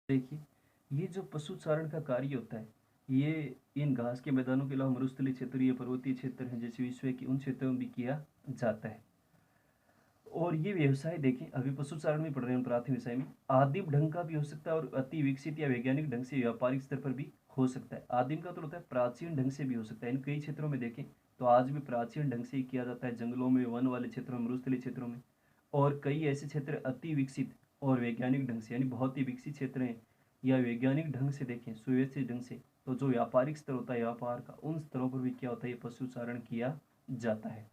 देखिए, ये जो पशु चारण का कार्य होता है, ये इन घास के मैदानों के अलावा मरुस्थलीय क्षेत्र, ये पर्वतीय क्षेत्र हैं जैसे विश्व के, उन क्षेत्रों में भी किया जाता है। और ये व्यवसाय देखें, अभी पशु चारण में पढ़ रहे हैं प्राथमिक विषय में, आदिम ढंग का भी हो सकता है और अति विकसित या वैज्ञानिक ढंग से व्यापारिक स्तर पर भी हो सकता है। आदिम का तो होता है प्राचीन ढंग से भी हो सकता है। इन कई क्षेत्रों में देखें तो आज भी प्राचीन ढंग से ही किया जाता है, जंगलों में, वन वाले क्षेत्रों में, मरुस्थलीय क्षेत्रों में। और कई ऐसे क्षेत्र अति विकसित और वैज्ञानिक ढंग से, यानी बहुत ही विकसित क्षेत्र हैं या वैज्ञानिक ढंग से देखें, सुव्यवस्थित ढंग से, तो जो व्यापारिक स्तर होता है व्यापार का, उन स्तरों पर भी क्या होता है, ये पशु चारण किया जाता है।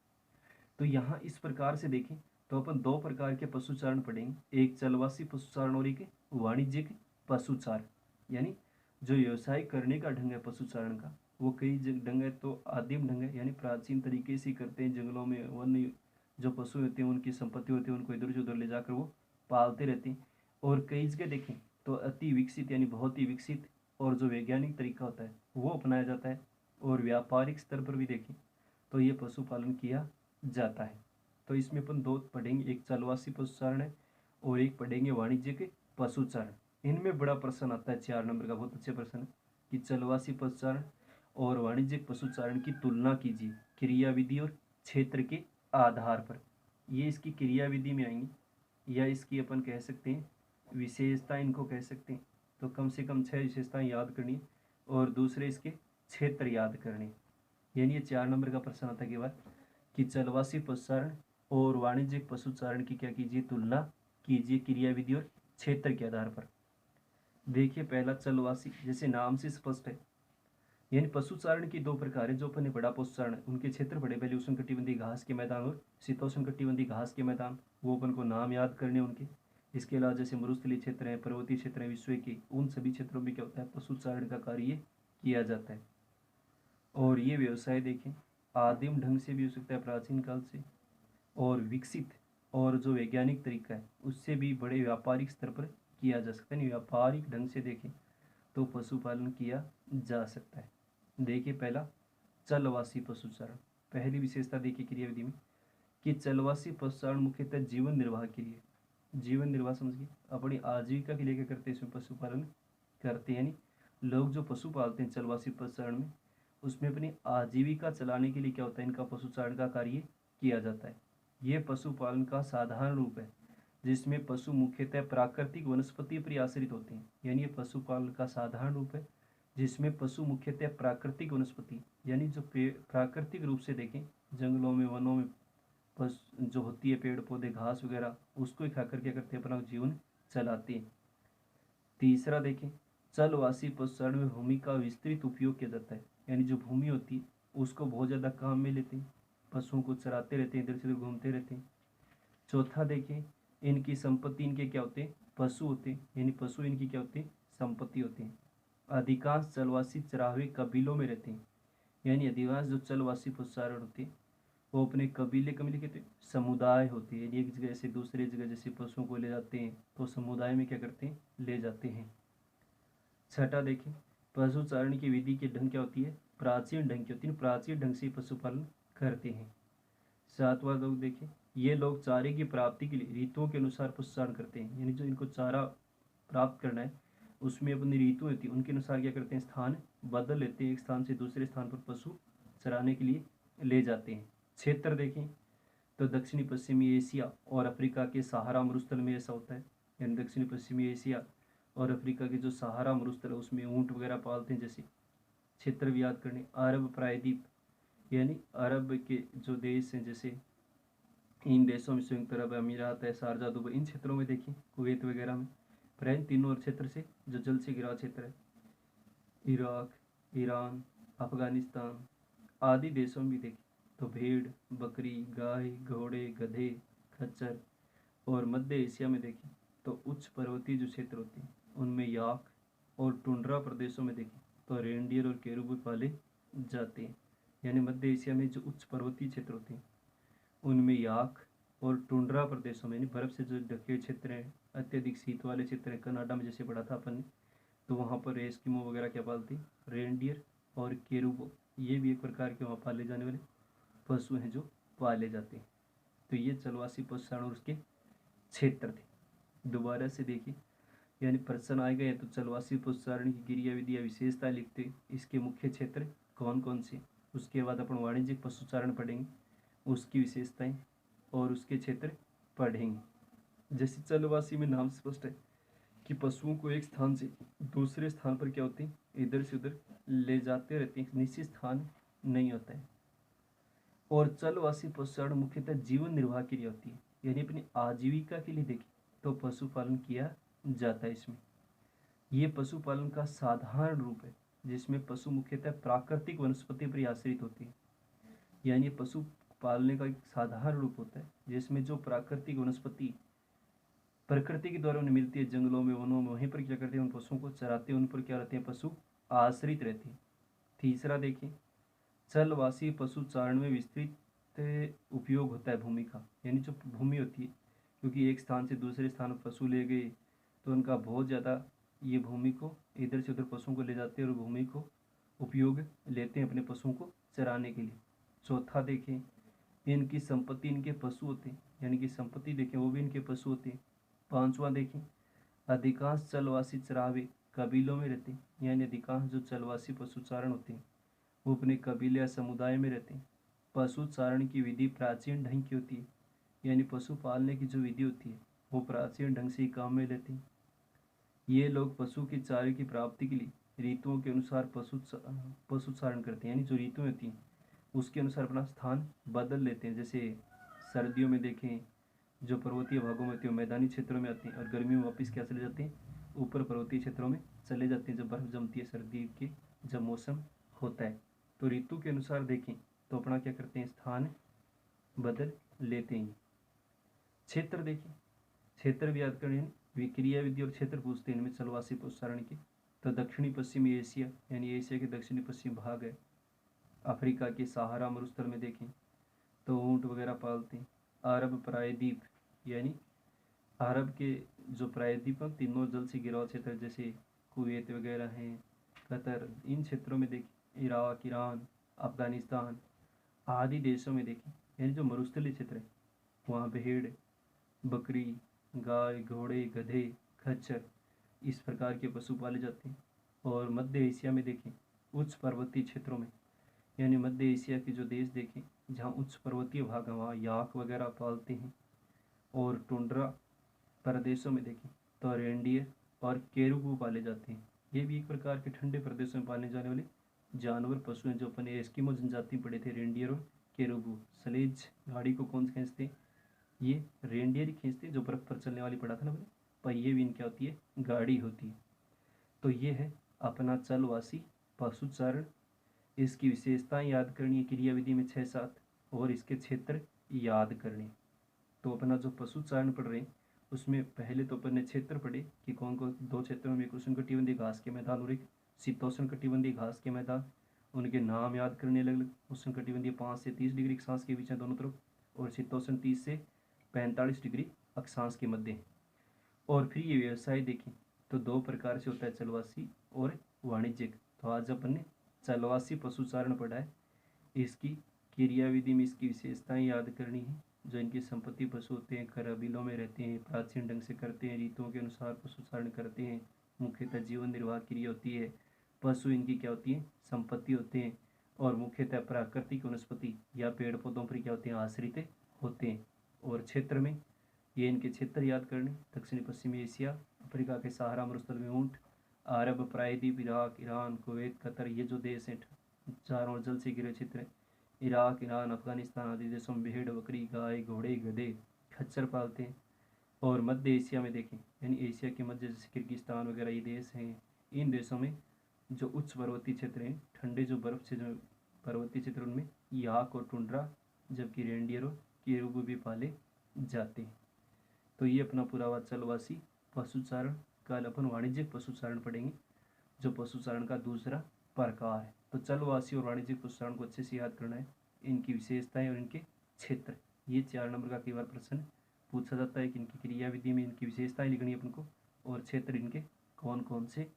तो यहाँ इस प्रकार से देखें तो अपन दो प्रकार के पशुचारण पढ़ेंगे, एक चलवासी पशुचारण और एक वाणिज्यिक पशुचारण। यानी जो व्यवसाय करने का ढंग है पशुचारण का, वो कई ढंग है। तो आदिम ढंग है, यानी प्राचीन तरीके से करते हैं, जंगलों में वन्य जो पशु होते हैं, उनकी संपत्ति होती है, उनको इधर से उधर ले जाकर वो पालते रहते हैं। और कई जगह देखें तो अति विकसित, यानी बहुत ही विकसित और जो वैज्ञानिक तरीका होता है वो अपनाया जाता है। और व्यापारिक स्तर पर भी देखें तो ये पशुपालन किया जाता है। तो इसमें अपन दो पढ़ेंगे, एक चलवासी पशुचारण है और एक पढ़ेंगे वाणिज्यिक पशुचारण। इनमें बड़ा प्रश्न आता है 4 नंबर का, बहुत अच्छे प्रश्न है कि चलवासी पशुचारण और वाणिज्यिक पशुचारण की तुलना कीजिए क्रियाविधि और क्षेत्र के आधार पर। ये इसकी क्रियाविधि में आएंगी या इसकी अपन कह सकते हैं विशेषता, इनको कह सकते हैं। तो कम से कम 6 विशेषताएं याद करनी है और दूसरे इसके क्षेत्र याद करने। यानी ये 4 नंबर का प्रश्न आता है कि बार कि चलवासी पशुचारण और वाणिज्यिक पशुचारण की क्या कीजिए, तुलना कीजिए क्रियाविधि और क्षेत्र के आधार पर। देखिए पहला चलवासी, जैसे नाम से स्पष्ट है, यानी पशुचारण की दो प्रकार है। जो अपन ने बड़ा पशुचारण है उनके क्षेत्र बड़े, पहले उष्णकटिबंधीय घास के मैदान और शीतोष्णकटिबंधीय घास के मैदान, वो अपन को नाम याद करने उनके। इसके अलावा जैसे मरुस्थलीय क्षेत्र है, पर्वतीय क्षेत्र है विश्व के, उन सभी क्षेत्रों में क्या होता है, पशुचारण का कार्य किया जाता है। और ये व्यवसाय देखें आदिम ढंग से भी हो सकता है, प्राचीन काल से, और विकसित और जो वैज्ञानिक तरीका है उससे भी बड़े व्यापारिक स्तर पर किया जा सकता है। व्यापारिक ढंग से देखें तो पशुपालन किया जा सकता है। देखिए पहला चलवासी पशुचारण, पहली विशेषता देखिए क्रियाविधि में कि चलवासी पशुचारण मुख्यतः जीवन निर्वाह के लिए, जीवन निर्वाह समझिए अपनी आजीविका के लिए क्या करते हैं, इसमें पशुपालन करते हैं। यानी लोग जो पशु पालते हैं चलवासी पशुचारण में, उसमें अपनी आजीविका चलाने के लिए क्या होता है, इनका पशुचारण का कार्य किया जाता है। ये पशुपालन का साधारण रूप है जिसमें पशु मुख्यतः प्राकृतिक वनस्पति पर आश्रित होते हैं। यानी ये पशुपालन का साधारण रूप है जिसमें पशु मुख्यतः प्राकृतिक वनस्पति, यानी जो प्राकृतिक रूप से देखें जंगलों में, वनों में पशु जो होती है, पेड़ पौधे घास वगैरह, उसको ही खाकर क्या करते हैं, अपना जीवन चलाते हैं। तीसरा देखें चलवासी पशुचारण में भूमि का विस्तृत उपयोग किया जाता है। यानी जो भूमि होती है उसको बहुत ज़्यादा काम में लेते हैं, पशुओं को चराते रहते हैं, इधर से उधर घूमते रहते हैं। चौथा देखें इनकी संपत्ति, इनके क्या होते हैं, पशु होते हैं, यानी पशु इनकी क्या होते हैं, संपत्ति होते हैं। अधिकांश चलवासी चरावे कबीलों में रहते हैं। यानी अधिकांश जो चलवासी पशुचारण होते हैं वो अपने कबीले, कबीले कहते हैं समुदाय होते हैं। एक जगह से दूसरी जगह जैसे पशुओं को ले जाते हैं तो समुदाय में क्या करते हैं, ले जाते हैं। छठा देखें पशुचारण की विधि के ढंग क्या होती है, प्राचीन ढंग की होती है, प्राचीन ढंग से पशुपालन करते हैं। सातवां लोग देखें ये लोग चारे की प्राप्ति के लिए ऋतुओं के अनुसार पशुचारण करते हैं। यानी जो इनको चारा प्राप्त करना है उसमें अपनी ऋतु होती है, उनके अनुसार क्या करते हैं, स्थान बदल लेते हैं, एक स्थान से दूसरे स्थान पर पशु चराने के लिए ले जाते हैं। क्षेत्र देखें तो दक्षिणी पश्चिमी एशिया और अफ्रीका के सहारा मरुस्थल में ऐसा होता है। यानी दक्षिणी पश्चिमी एशिया और अफ्रीका के जो सहारा मरुस्थल है उसमें ऊँट वगैरह पालते हैं। जैसे क्षेत्र भी याद करने, अरब प्रायद्वीप, यानी अरब के जो देश हैं, जैसे इन देशों में संयुक्त अरब अमीरात है, शारजा, दुबई, इन क्षेत्रों में देखिए, कुवैत वगैरह में, प्राय तीनों क्षेत्र से जो जल से घिरा क्षेत्र है, इराक, ईरान, अफगानिस्तान आदि देशों में भी देखें तो भेड़, बकरी, गाय, घोड़े, गधे, खच्चर। और मध्य एशिया में देखें तो उच्च पर्वतीय जो क्षेत्र होते हैं उनमें याक, और टुंड्रा प्रदेशों में देखें तो रेंडियर और केरूबी पाले जाते हैं। यानी मध्य एशिया में जो उच्च पर्वतीय क्षेत्र होते हैं उनमें याक, और टुंड्रा प्रदेशों में, यानी बर्फ से जो ढके क्षेत्र हैं, अत्यधिक शीत वाले क्षेत्र हैं, कनाडा में जैसे पढ़ा था अपन ने, तो वहाँ पर एस्किमो वगैरह क्या पालते हैं, रेंडियर और केरूबो, ये भी एक प्रकार के वहाँ पाले जाने वाले पशु हैं जो पाले जाते हैं। तो ये चलवासी पशुचारण और उसके क्षेत्र थे। दोबारा से देखिए यानी प्रश्न आएगा या तो चलवासी पशुचारण की क्रिया विधि या विशेषताएं लिखते, इसके मुख्य क्षेत्र कौन कौन से। उसके बाद अपन वाणिज्यिक पशुचारण पढ़ेंगे, उसकी विशेषताएं और उसके क्षेत्र पढ़ेंगे। जैसे चलवासी में नाम स्पष्ट है कि पशुओं को एक स्थान से दूसरे स्थान पर क्या होते हैं, इधर से उधर ले जाते रहते हैं, निश्चित स्थान नहीं होता है। और चलवासी पशुचारण मुख्यतः जीवन निर्वाह के लिए होती है, यानी अपनी आजीविका के लिए देखें तो पशुपालन किया जाता है। इसमें ये पशुपालन का साधारण रूप है, जिसमें पशु मुख्यतः प्राकृतिक वनस्पति पर आश्रित होती है। यानी पशु पालने का एक साधारण रूप होता है जिसमें जो प्राकृतिक वनस्पति प्रकृति के द्वारा उन्हें मिलती है, जंगलों में, वनों में, वहीं पर क्या करते हैं, उन पशुओं को चराते हैं, उन पर क्या रहते हैं, पशु आश्रित रहते हैं। तीसरा देखें, चलवासी पशुचारण में विस्तृत उपयोग होता है भूमि का, यानी जो भूमि होती है, क्योंकि एक स्थान से दूसरे स्थान पर पशु ले गए तो उनका बहुत ज़्यादा ये भूमि को इधर से उधर पशुओं को ले जाते हैं और भूमि को उपयोग लेते हैं अपने पशुओं को चराने के लिए। चौथा देखें, इनकी संपत्ति इनके पशु होते हैं, यानी कि संपत्ति देखें वो भी इनके पशु होते हैं। पांचवा देखें, अधिकांश चलवासी चरावे कबीलों में रहते हैं, यानी अधिकांश जो चलवासी पशुचारण होते हैं वो अपने कबीले या समुदाय में रहते हैं। पशुचारण की विधि प्राचीन ढंग की होती है, यानी पशु पालने की जो विधि होती है वो प्राचीन ढंग से ही काम में लेते हैं। ये लोग पशु के चारे की प्राप्ति के लिए ऋतुओं के अनुसार पशुचारण करते हैं, यानी जो ऋतुएं होती हैं उसके अनुसार अपना स्थान बदल लेते हैं। जैसे सर्दियों में देखें जो पर्वतीय भागों में होती है मैदानी क्षेत्रों में आते हैं, और गर्मियों में वापस क्या चले जाते हैं, ऊपर पर्वतीय क्षेत्रों में चले जाते हैं जब बर्फ जमती है, सर्दी के जब मौसम होता है। तो ऋतु के अनुसार देखें तो अपना क्या करते हैं, स्थान बदल लेते हैं। क्षेत्र देखें, क्षेत्र भी याद करें, क्रिया विधि और क्षेत्र पूछते हैं इनमें चलवासी पशुचारण की। तो दक्षिणी पश्चिमी एशिया, यानी एशिया के दक्षिणी पश्चिम भाग है, अफ्रीका के सहारा मरुस्थल में देखें तो ऊँट वगैरह पालते हैं। अरब प्रायद्वीप, यानी अरब के जो प्रायद्वीप तीनों जल से घिरा क्षेत्र, जैसे कुवैत वगैरह हैं, कतर, इन क्षेत्रों में देखें, इराक, ईरान, अफगानिस्तान आदि देशों में देखें, यानी जो मरुस्थलीय क्षेत्र है वहाँ भेड़, बकरी, गाय, घोड़े, गधे, खच्चर इस प्रकार के पशु पाले जाते हैं। और मध्य एशिया में देखें उच्च पर्वतीय क्षेत्रों में, यानी मध्य एशिया के जो देश देखें जहाँ उच्च पर्वतीय भाग है वहाँ याक वगैरह पालते हैं। और टुंड्रा प्रदेशों में देखें तो रेंडियर और केरुबू पाले जाते हैं। ये भी एक प्रकार के ठंडे प्रदेशों में पाले जाने वाले जानवर पशु हैं जो अपने एस्किमो जनजाति पड़े थे, रेंडियर और केरुबू। स्लेज गाड़ी को कौन खींचते हैं, ये रेंडियर ही खींचते हैं, जो बर्फ पर चलने वाली पड़ा था ना, पहिए भी इनकी होती है, गाड़ी होती है। तो ये है अपना चलवासी पशुचारण। इसकी विशेषताएं याद करनी है क्रिया विधि में 6-7, और इसके क्षेत्र याद करने। तो अपना जो पशुचारण पढ़ रहे हैं उसमें पहले तो अपन ने क्षेत्र पढ़े कि कौन कौन, दो क्षेत्रों में, एक उष्णकटिबंधीय घास के मैदान और एक शीतोष्णकटिबंधीय घास के मैदान। उनके नाम याद करने अलग अलग, उष्णकटिबंधीय 5 से 30 डिग्री अक्षांश के बीच है दोनों तरफ, और शीतोष्ण 30 से 45 डिग्री अक्षांश के मध्य है। और फिर ये व्यवसाय देखें तो दो प्रकार से होता है, चलवासी और वाणिज्यिक। तो आज अपन ने चलवासी पशुचारण पढ़ा है, इसकी क्रिया विधि में इसकी विशेषताएं याद करनी है। जो इनकी संपत्ति पशु होते हैं, कबीलों में रहते हैं, प्राचीन ढंग से करते हैं, ऋतुओं के अनुसार पशुचारण करते हैं, मुख्यतः जीवन निर्वाह क्रिया होती है। पशु इनकी क्या होती है, संपत्ति होते हैं, और मुख्यतः प्राकृतिक वनस्पति या पेड़ पौधों पर क्या होते हैं, आश्रित होते हैं। और क्षेत्र में ये इनके क्षेत्र याद करने, दक्षिणी पश्चिमी एशिया, अफ्रीका के सहारा मरुस्थल में ऊँट, अरब प्रायद्वीप, इराक, ईरान, कुवैत, कतर, ये जो देश हैं चारों जल से घिरे क्षेत्र हैं, इराक, ईरान, अफगानिस्तान आदि देशों में भेड़, बकरी, गाय, घोड़े, गधे, खच्चर पालते हैं। और मध्य एशिया में देखें, यानी एशिया के मध्य जैसे किर्गिस्तान वगैरह ये देश हैं, इन देशों में जो उच्च पर्वतीय क्षेत्र हैं, ठंडे जो बर्फ से जो पर्वतीय क्षेत्र, उनमें याक और टुंड्रा, जबकि रेंडियर और केरुबू भी पाले जाते हैं। तो ये अपना पूरा हुआ चलवासी पशुचारण। कल अपन वाणिज्यिक पशुचारण पढ़ेंगे जो पशुचारण का दूसरा प्रकार है। तो चलवासी और वाणिज्यिक पशुचारण को अच्छे से याद करना है, इनकी विशेषताएं और इनके क्षेत्र। ये 4 नंबर का कई बार प्रश्न पूछा जाता है कि इनकी क्रिया विधि में इनकी विशेषताएं लिखनी है अपन को, और क्षेत्र इनके कौन कौन से